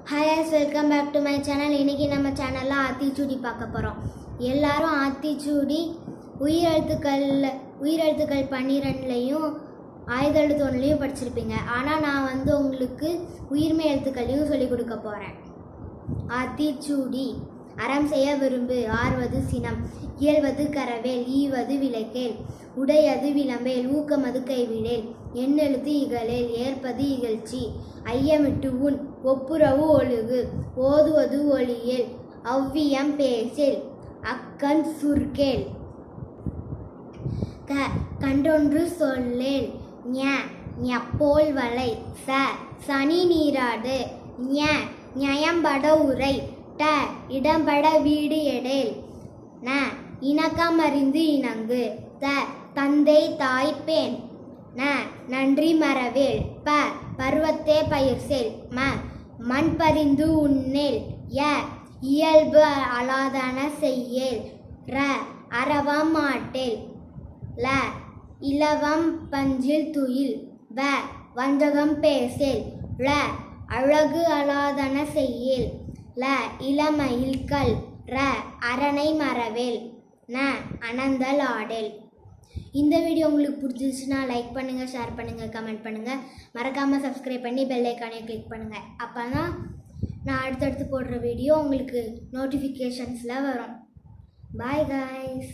Hi guys, welcome back to my channel. இன்னைக்கு நம்ம சேனல்ல ஆத்திச்சூடி பார்க்க போறோம். எல்லாரும் ஆத்திச்சூடி உயிரெழுத்துக்கள் 12லையும் ஆயுத எழுத்து 1லையும் படிச்சிருப்பீங்க. ஆனா நான் உங்களுக்கு உயிர்மெய் எழுத்துக்களையும் சொல்லி கொடுக்க போறேன். ஆத்திச்சூடி அறம் செய்ய விரும்பு, ஆர்வது சினம், இயல்வது கரவேல், ஈவது விளக்கேல், உடையது விளம்பேல், ஊக்கமது கைவிடேல், எண்ணெழுத்து இகழேல், ஏற்பது இகழ்ச்சி, ஐயமிட்டு உன், ஒப்புரவு ஒழுகு, ஓதுவது ஒளியேல், அவ்வியம் பேசேல், அக்கண் சுர்கேல், கண்டொன்று சொல்லேல், ஞப்போல் வளை, சனி நீராடு, ஞயம்பட உரை, இடம்பட வீடு எடேல், இணக்கமறிந்து இணங்கு, தந்தை தாய்ப்பேன், நன்றி மறவேல், பருவத்தே பயிர்சேல், மண் பறிந்து உண்ணேல், இயல்பு அலாதன செய்யேல், அரவம் மாட்டேல், இலவம் பஞ்சில் துயில், வஞ்சகம் பேசேல், அழகு அலாதன செய்யேல், இளமயில்கள், அரணை மறவேல், அனந்தல் ஆடேல். இந்த வீடியோ உங்களுக்கு பிடிச்சிருச்சுன்னா லைக் பண்ணுங்கள், ஷேர் பண்ணுங்கள், கமெண்ட் பண்ணுங்கள். மறக்காமல் சப்ஸ்கிரைப் பண்ணி பெல் ஐக்கானே கிளிக் பண்ணுங்கள். அப்போ தான் நான் அடுத்தடுத்து போடுற வீடியோ உங்களுக்கு நோட்டிஃபிகேஷன்ஸில் வரும். Bye guys.